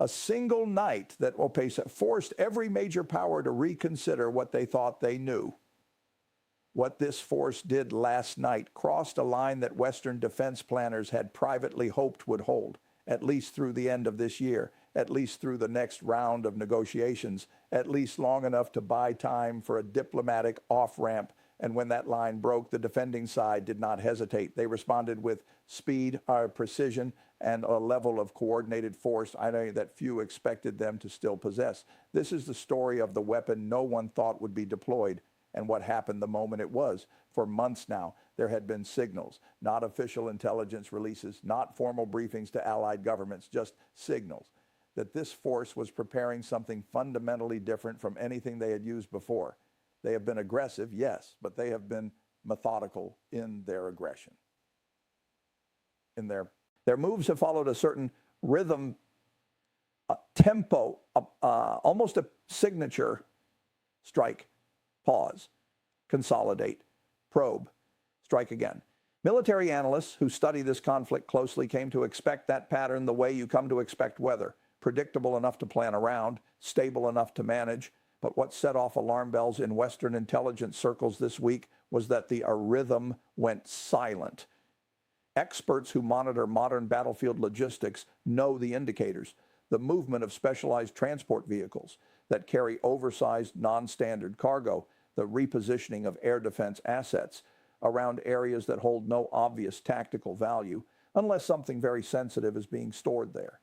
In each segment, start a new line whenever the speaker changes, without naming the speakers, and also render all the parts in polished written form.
A single night that forced every major power to reconsider what they thought they knew. What this force did last night crossed a line that Western defense planners had privately hoped would hold, at least through the end of this year, at least through the next round of negotiations, at least long enough to buy time for a diplomatic off-ramp. And when that line broke, the defending side did not hesitate. They responded with speed, precision, and a level of coordinated force that few expected them to still possess. This is the story of the weapon no one thought would be deployed, and what happened the moment it was. For months now, there had been signals, not official intelligence releases, not formal briefings to allied governments, just signals that this force was preparing something fundamentally different from anything they had used before. They have been aggressive, yes, but they have been methodical in their aggression. Their moves have followed a certain rhythm, tempo, almost a signature: strike, pause, consolidate, probe, strike again. Military analysts who study this conflict closely came to expect that pattern the way you come to expect weather: predictable enough to plan around, stable enough to manage. But what set off alarm bells in Western intelligence circles this week was that the rhythm went silent. Experts who monitor modern battlefield logistics know the indicators: the movement of specialized transport vehicles that carry oversized, non-standard cargo, the repositioning of air defense assets around areas that hold no obvious tactical value, unless something very sensitive is being stored there.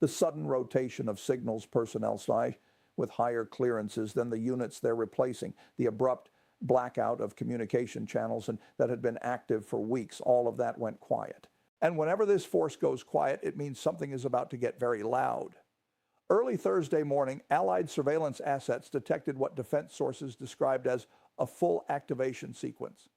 The sudden rotation of signals personnel side with higher clearances than the units they're replacing, the abrupt blackout of communication channels that had been active for weeks, all of that went quiet. And whenever this force goes quiet, it means something is about to get very loud. Early Thursday morning, Allied surveillance assets detected what defense sources described as a full activation sequence.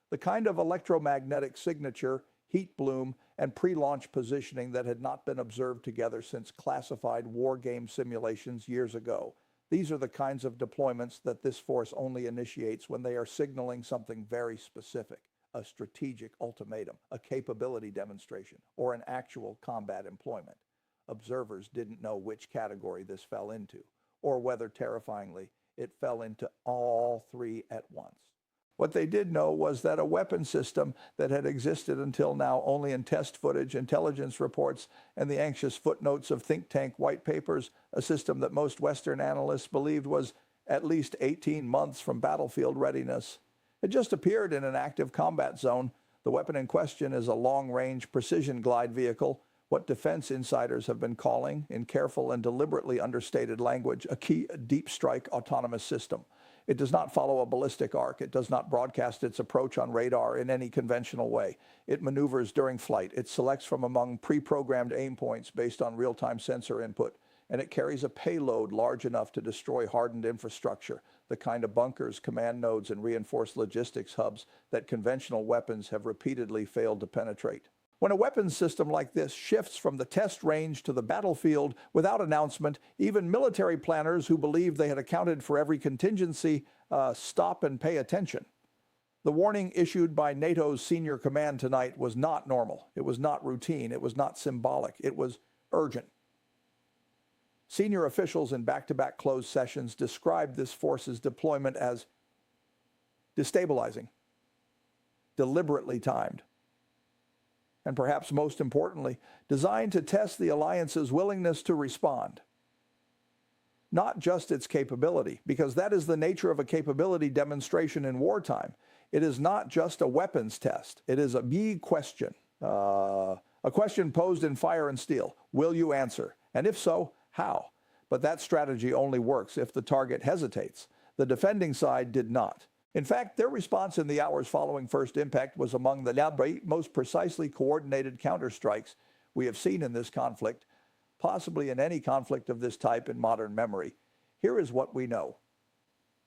The kind of electromagnetic signature, heat bloom, and pre-launch positioning that had not been observed together since classified war game simulations years ago. These are the kinds of deployments that this force only initiates when they are signaling something very specific: a strategic ultimatum, a capability demonstration, or an actual combat employment. Observers didn't know which category this fell into, or whether, terrifyingly, it fell into all three at once. What they did know was that a weapon system that had existed until now only in test footage, intelligence reports, and the anxious footnotes of think tank white papers, a system that most Western analysts believed was at least 18 months from battlefield readiness, had just appeared in an active combat zone. The weapon in question is a long-range precision glide vehicle, what defense insiders have been calling, in careful and deliberately understated language, a key deep strike autonomous system. It does not follow a ballistic arc. It does not broadcast its approach on radar in any conventional way. It maneuvers during flight. It selects from among pre-programmed aim points based on real-time sensor input. And it carries a payload large enough to destroy hardened infrastructure, the kind of bunkers, command nodes, and reinforced logistics hubs that conventional weapons have repeatedly failed to penetrate. When a weapons system like this shifts from the test range to the battlefield without announcement, even military planners who believed they had accounted for every contingency stop and pay attention. The warning issued by NATO's senior command tonight was not normal. It was not routine. It was not symbolic. It was urgent. Senior officials in back-to-back closed sessions described this force's deployment as destabilizing, deliberately timed, and perhaps most importantly, designed to test the alliance's willingness to respond. Not just its capability, because that is the nature of a capability demonstration in wartime. It is not just a weapons test. It is a big question, a question posed in fire and steel. Will you answer? And if so, how? But that strategy only works if the target hesitates. The defending side did not. In fact, their response in the hours following first impact was among the most precisely coordinated counterstrikes we have seen in this conflict, possibly in any conflict of this type in modern memory. Here is what we know.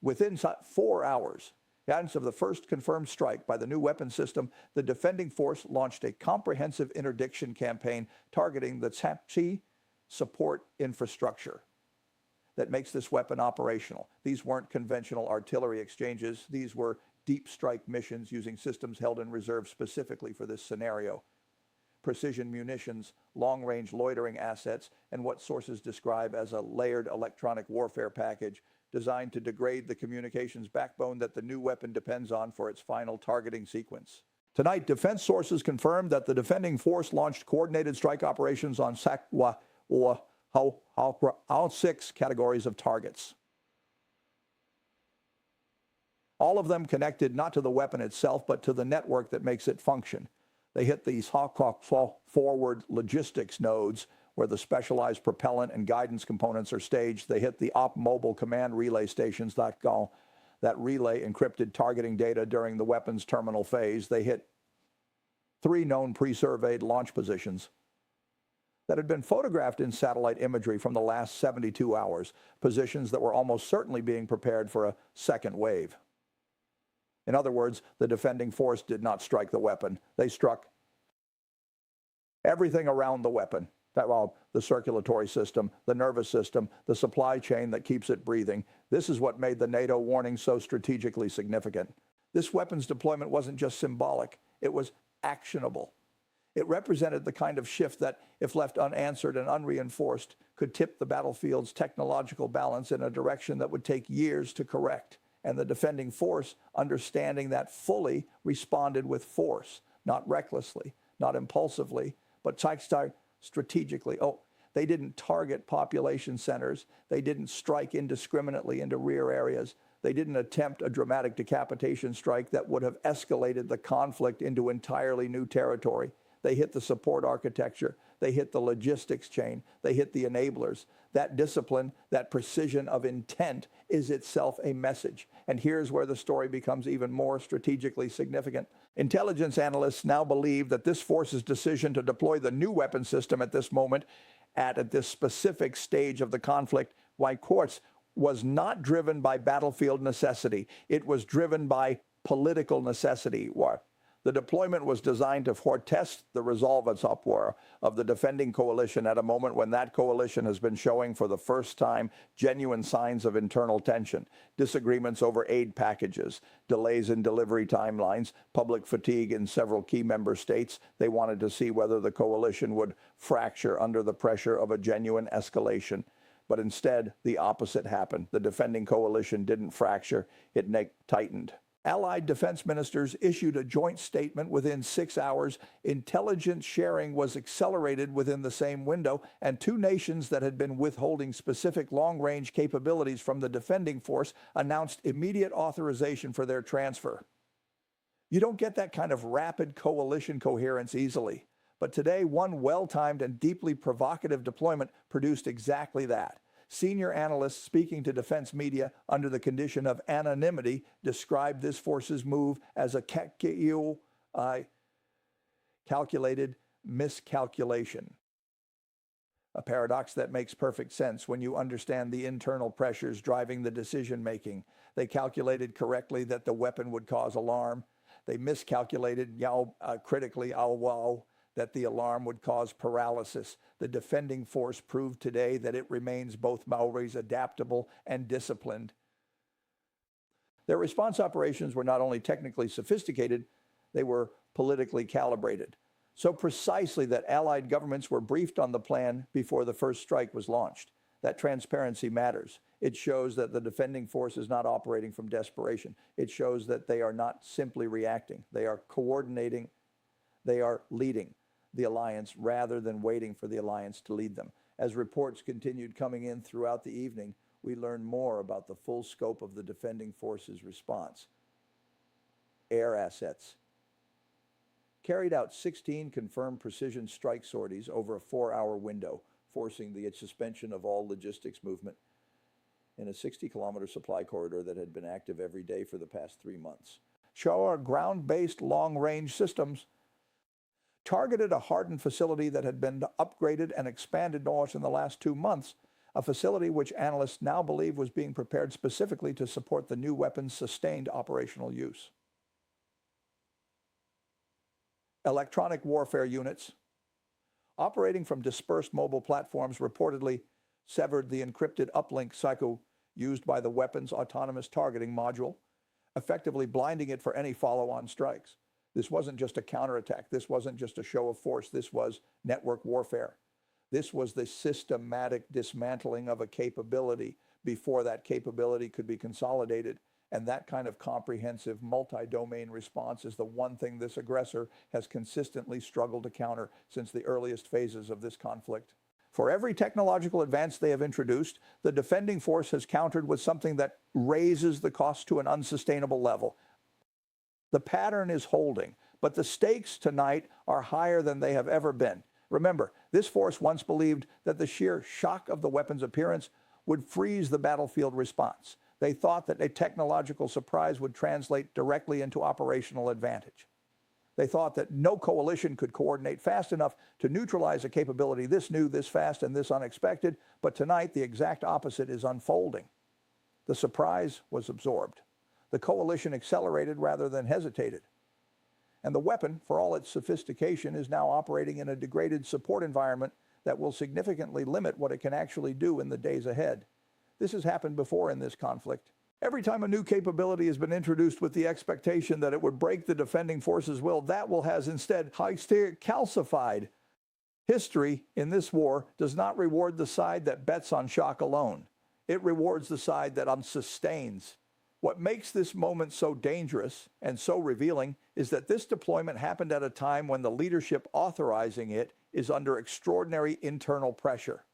Within 4 hours, of the first confirmed strike by the new weapon system, the defending force launched a comprehensive interdiction campaign targeting the TSAP support infrastructure that makes this weapon operational. These weren't conventional artillery exchanges. These were deep strike missions using systems held in reserve specifically for this scenario. precision munitions, long-range loitering assets, and what sources describe as a layered electronic warfare package designed to degrade the communications backbone that the new weapon depends on for its final targeting sequence. Tonight, defense sources confirmed that the defending force launched coordinated strike operations on all 6 categories of targets. All of them connected not to the weapon itself, but to the network that makes it function. They hit these forward logistics nodes where the specialized propellant and guidance components are staged. They hit the op mobile command relay stations that relay encrypted targeting data during the weapon's terminal phase. They hit 3 known pre-surveyed launch positions that had been photographed in satellite imagery from the last 72 hours, positions that were almost certainly being prepared for a second wave. In other words, the defending force did not strike the weapon. They struck everything around the weapon. The circulatory system, the nervous system, the supply chain that keeps it breathing. This is what made the NATO warning so strategically significant. This weapon's deployment wasn't just symbolic, it was actionable. It represented the kind of shift that, if left unanswered and unreinforced, could tip the battlefield's technological balance in a direction that would take years to correct. And the defending force, understanding that fully, responded with force, not recklessly, not impulsively, but strategically. They didn't target population centers. They didn't strike indiscriminately into rear areas. They didn't attempt a dramatic decapitation strike that would have escalated the conflict into entirely new territory. They hit the support architecture. They hit the logistics chain. They hit the enablers. That discipline, that precision of intent is itself a message. And here's where the story becomes even more strategically significant. Intelligence analysts now believe that this force's decision to deploy the new weapon system at this moment, at this specific stage of the conflict, was not driven by battlefield necessity. It was driven by political necessity. The deployment was designed to foretest the resolve of the defending coalition at a moment when that coalition has been showing for the first time genuine signs of internal tension, disagreements over aid packages, delays in delivery timelines, public fatigue in several key member states. They wanted to see whether the coalition would fracture under the pressure of a genuine escalation. But instead, the opposite happened. The defending coalition didn't fracture, it tightened. Allied defense ministers issued a joint statement within 6 hours. Intelligence sharing was accelerated within the same window, and 2 nations that had been withholding specific long-range capabilities from the defending force announced immediate authorization for their transfer. You don't get that kind of rapid coalition coherence easily. But today, one well-timed and deeply provocative deployment produced exactly that. Senior analysts speaking to defense media under the condition of anonymity described this force's move as a calculated miscalculation. A paradox that makes perfect sense when you understand the internal pressures driving the decision-making. They calculated correctly that the weapon would cause alarm. They miscalculated critically that the alarm would cause paralysis. The defending force proved today that it remains both always adaptable and disciplined. Their response operations were not only technically sophisticated, they were politically calibrated. So precisely that allied governments were briefed on the plan before the first strike was launched. That transparency matters. It shows that the defending force is not operating from desperation. It shows that they are not simply reacting. They are coordinating. They are leading the alliance rather than waiting for the alliance to lead them. As reports continued coming in throughout the evening, we learned more about the full scope of the defending force's response. Air assets. Carried out 16 confirmed precision strike sorties over a 4-hour window, forcing the suspension of all logistics movement in a 60-kilometer supply corridor that had been active every day for the past 3 months. Show our ground-based long-range systems targeted a hardened facility that had been upgraded and expanded north in the last 2 months, a facility which analysts now believe was being prepared specifically to support the new weapon's sustained operational use. Electronic warfare units operating from dispersed mobile platforms reportedly severed the encrypted uplink cycle used by the weapon's autonomous targeting module, effectively blinding it for any follow-on strikes. This wasn't just a counterattack. This wasn't just a show of force. This was network warfare. This was the systematic dismantling of a capability before that capability could be consolidated. And that kind of comprehensive multi-domain response is the one thing this aggressor has consistently struggled to counter since the earliest phases of this conflict. For every technological advance they have introduced, the defending force has countered with something that raises the cost to an unsustainable level. The pattern is holding, but the stakes tonight are higher than they have ever been. Remember, this force once believed that the sheer shock of the weapon's appearance would freeze the battlefield response. They thought that a technological surprise would translate directly into operational advantage. They thought that no coalition could coordinate fast enough to neutralize a capability this new, this fast, and this unexpected, but tonight the exact opposite is unfolding. The surprise was absorbed. The coalition accelerated rather than hesitated. And the weapon, for all its sophistication, is now operating in a degraded support environment that will significantly limit what it can actually do in the days ahead. This has happened before in this conflict. Every time a new capability has been introduced with the expectation that it would break the defending force's will, that will has instead calcified. History in this war does not reward the side that bets on shock alone. It rewards the side that sustains. What makes this moment so dangerous and so revealing is that this deployment happened at a time when the leadership authorizing it is under extraordinary internal pressure.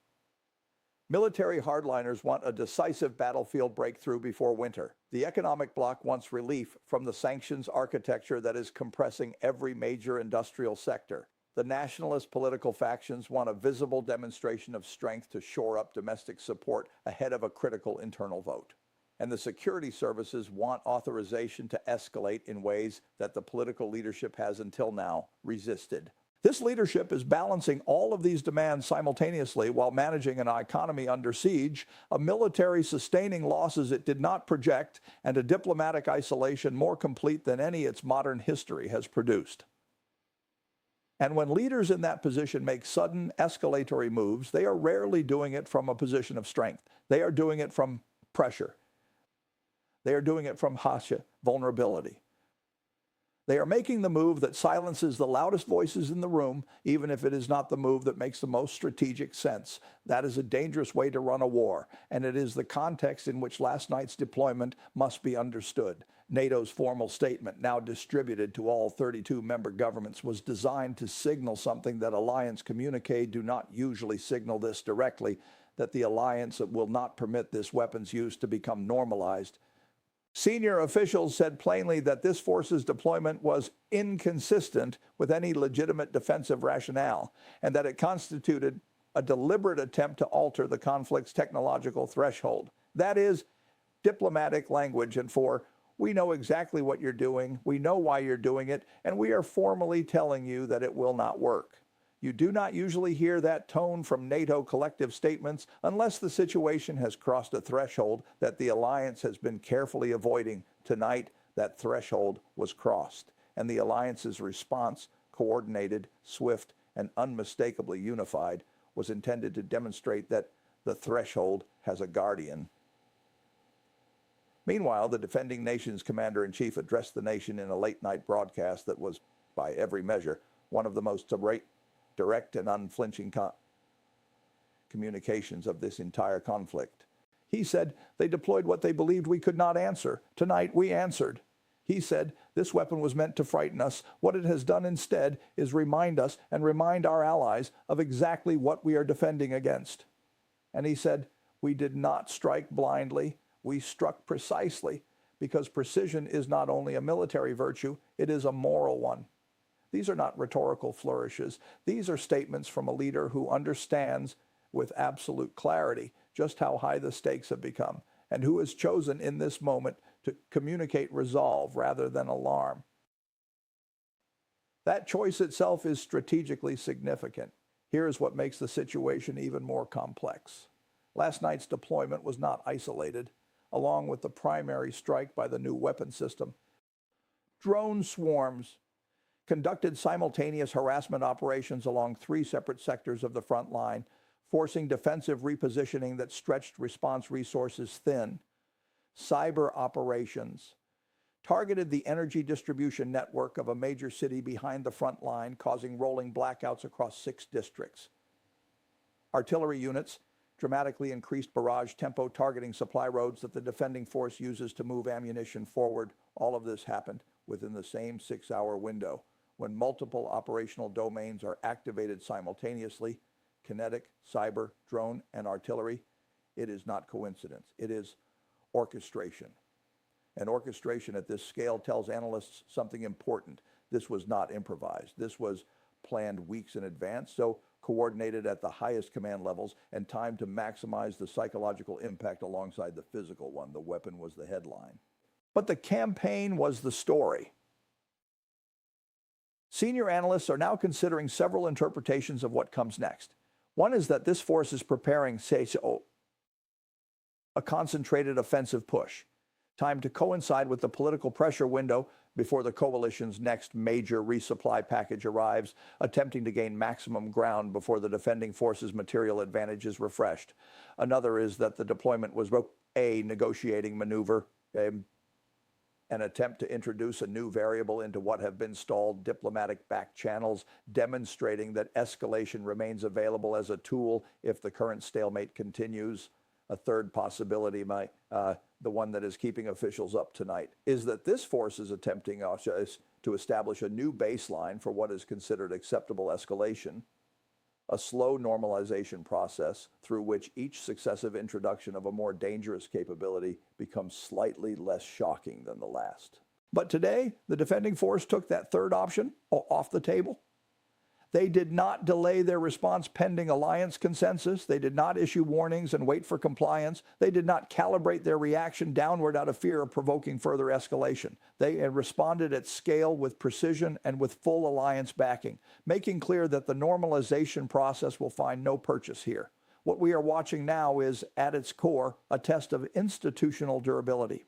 Military hardliners want a decisive battlefield breakthrough before winter. The economic bloc wants relief from the sanctions architecture that is compressing every major industrial sector. The nationalist political factions want a visible demonstration of strength to shore up domestic support ahead of a critical internal vote. And the security services want authorization to escalate in ways that the political leadership has until now resisted. This leadership is balancing all of these demands simultaneously while managing an economy under siege, a military sustaining losses it did not project, and a diplomatic isolation more complete than any its modern history has produced. And when leaders in that position make sudden escalatory moves, they are rarely doing it from a position of strength. They are doing it from pressure. They are doing it from hasha, vulnerability. They are making the move that silences the loudest voices in the room, even if it is not the move that makes the most strategic sense. That is a dangerous way to run a war, and it is the context in which last night's deployment must be understood. NATO's formal statement, now distributed to all 32 member governments, was designed to signal something that alliance communiques do not usually signal this directly, that the alliance will not permit this weapons use to become normalized. Senior officials said plainly that this force's deployment was inconsistent with any legitimate defensive rationale, and that it constituted a deliberate attempt to alter the conflict's technological threshold. That is diplomatic language, and we know exactly what you're doing, we know why you're doing it, and we are formally telling you that it will not work. You do not usually hear that tone from NATO collective statements unless the situation has crossed a threshold that the alliance has been carefully avoiding. Tonight, that threshold was crossed, and the alliance's response, coordinated, swift, and unmistakably unified, was intended to demonstrate that the threshold has a guardian. Meanwhile, the defending nation's commander-in-chief addressed the nation in a late-night broadcast that was, by every measure, one of the most direct and unflinching communications of this entire conflict. He said they deployed what they believed we could not answer. Tonight we answered. He said this weapon was meant to frighten us. What it has done instead is remind us and remind our allies of exactly what we are defending against. And he said we did not strike blindly. We struck precisely, because precision is not only a military virtue, it is a moral one. These are not rhetorical flourishes. These are statements from a leader who understands with absolute clarity just how high the stakes have become, and who has chosen in this moment to communicate resolve rather than alarm. That choice itself is strategically significant. Here is what makes the situation even more complex. Last night's deployment was not isolated. Along with the primary strike by the new weapon system, drone swarms conducted simultaneous harassment operations along 3 separate sectors of the front line, forcing defensive repositioning that stretched response resources thin. Cyber operations targeted the energy distribution network of a major city behind the front line, causing rolling blackouts across 6 districts. Artillery units dramatically increased barrage tempo, targeting supply roads that the defending force uses to move ammunition forward. All of this happened within the same 6-hour window. When multiple operational domains are activated simultaneously, kinetic, cyber, drone, and artillery, it is not coincidence. It is orchestration. And orchestration at this scale tells analysts something important. This was not improvised. This was planned weeks in advance, so coordinated at the highest command levels and timed to maximize the psychological impact alongside the physical one. The weapon was the headline. But the campaign was the story. Senior analysts are now considering several interpretations of what comes next. One is that this force is preparing, a concentrated offensive push, timed to coincide with the political pressure window before the coalition's next major resupply package arrives, attempting to gain maximum ground before the defending force's material advantage is refreshed. Another is that the deployment was a negotiating maneuver, an attempt to introduce a new variable into what have been stalled diplomatic back channels, demonstrating that escalation remains available as a tool if the current stalemate continues. A third possibility, the one that is keeping officials up tonight, is that this force is attempting to establish a new baseline for what is considered acceptable escalation, a slow normalization process through which each successive introduction of a more dangerous capability becomes slightly less shocking than the last. But today, the defending force took that third option off the table. They did not delay their response pending alliance consensus. They did not issue warnings and wait for compliance. They did not calibrate their reaction downward out of fear of provoking further escalation. They responded at scale with precision and with full alliance backing, making clear that the normalization process will find no purchase here. What we are watching now is, at its core, a test of institutional durability.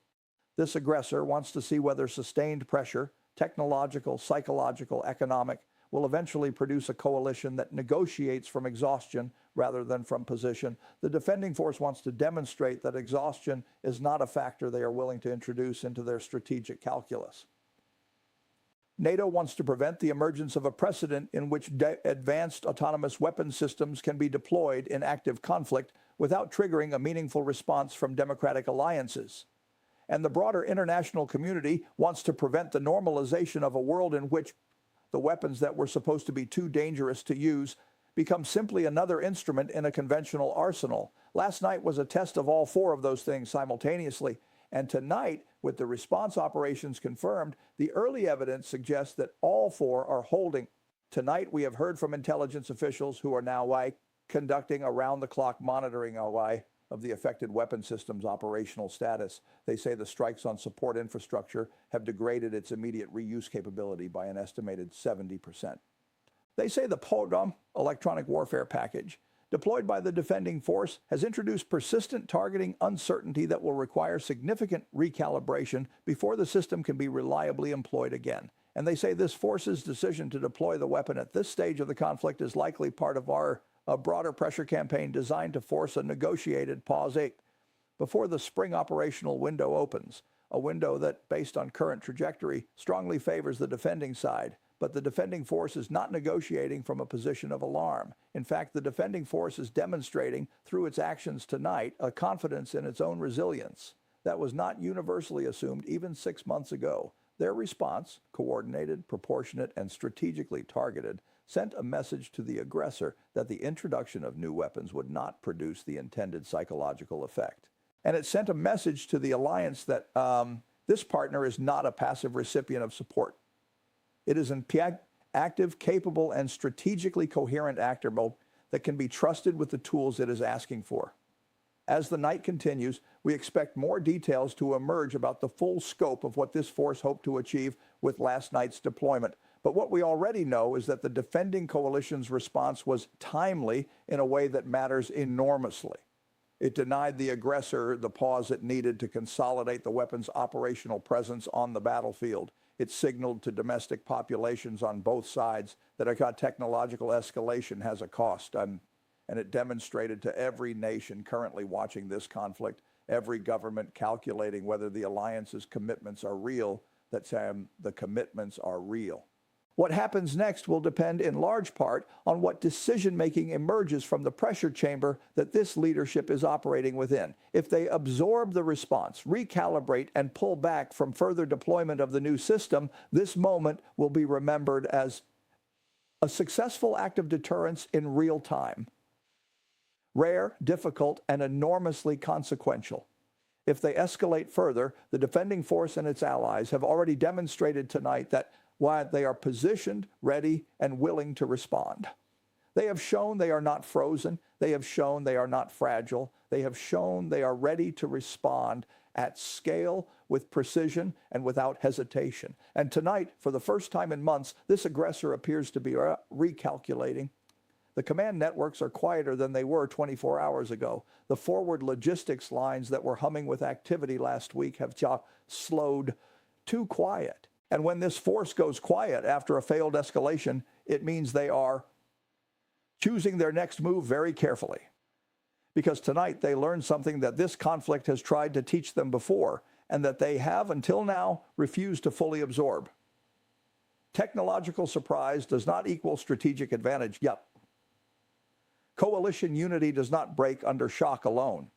This aggressor wants to see whether sustained pressure, technological, psychological, economic, will eventually produce a coalition that negotiates from exhaustion rather than from position. The defending force wants to demonstrate that exhaustion is not a factor they are willing to introduce into their strategic calculus. NATO wants to prevent the emergence of a precedent in which advanced autonomous weapon systems can be deployed in active conflict without triggering a meaningful response from democratic alliances. And the broader international community wants to prevent the normalization of a world in which the weapons that were supposed to be too dangerous to use become simply another instrument in a conventional arsenal. Last night was a test of all 4 of those things simultaneously. And tonight, with the response operations confirmed, the early evidence suggests that all 4 are holding. Tonight, we have heard from intelligence officials who are now conducting around-the-clock monitoring of the affected weapon system's operational status. They say the strikes on support infrastructure have degraded its immediate reuse capability by an estimated 70%. They say the PODOM electronic warfare package, deployed by the defending force, has introduced persistent targeting uncertainty that will require significant recalibration before the system can be reliably employed again. And they say this force's decision to deploy the weapon at this stage of the conflict is likely part of a broader pressure campaign designed to force a negotiated pause before the spring operational window opens, a window that, based on current trajectory, strongly favors the defending side. But the defending force is not negotiating from a position of alarm. In fact, the defending force is demonstrating, through its actions tonight, a confidence in its own resilience that was not universally assumed even 6 months ago. Their response, coordinated, proportionate, and strategically targeted, sent a message to the aggressor that the introduction of new weapons would not produce the intended psychological effect. And it sent a message to the alliance that this partner is not a passive recipient of support. It is an active, capable, and strategically coherent actor that can be trusted with the tools it is asking for. As the night continues, we expect more details to emerge about the full scope of what this force hoped to achieve with last night's deployment. But what we already know is that the defending coalition's response was timely in a way that matters enormously. It denied the aggressor the pause it needed to consolidate the weapon's operational presence on the battlefield. It signaled to domestic populations on both sides that a technological escalation has a cost, and it demonstrated to every nation currently watching this conflict every government calculating whether the alliance's commitments are real, that the commitments are real. What happens next will depend in large part on what decision-making emerges from the pressure chamber that this leadership is operating within. If they absorb the response, recalibrate, and pull back from further deployment of the new system, this moment will be remembered as a successful act of deterrence in real time. Rare, difficult, and enormously consequential. If they escalate further, the defending force and its allies have already demonstrated tonight that while they are positioned, ready, and willing to respond. They have shown they are not frozen. They have shown they are not fragile. They have shown they are ready to respond at scale, with precision, and without hesitation. And tonight, for the first time in months, this aggressor appears to be recalculating. The command networks are quieter than they were 24 hours ago. The forward logistics lines that were humming with activity last week have slowed too quiet. And when this force goes quiet after a failed escalation, it means they are choosing their next move very carefully. Because tonight they learned something that this conflict has tried to teach them before, and that they have, until now, refused to fully absorb. Technological surprise does not equal strategic advantage. Yep. Coalition unity does not break under shock alone.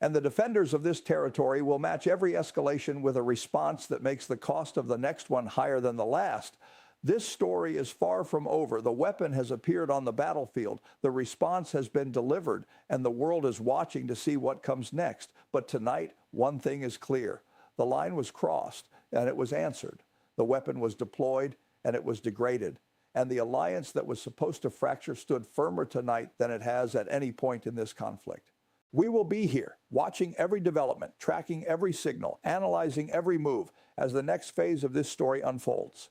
And the defenders of this territory will match every escalation with a response that makes the cost of the next one higher than the last. This story is far from over. The weapon has appeared on the battlefield. The response has been delivered, and the world is watching to see what comes next. But tonight, one thing is clear. The line was crossed, and it was answered. The weapon was deployed, and it was degraded. And the alliance that was supposed to fracture stood firmer tonight than it has at any point in this conflict. We will be here, watching every development, tracking every signal, analyzing every move as the next phase of this story unfolds.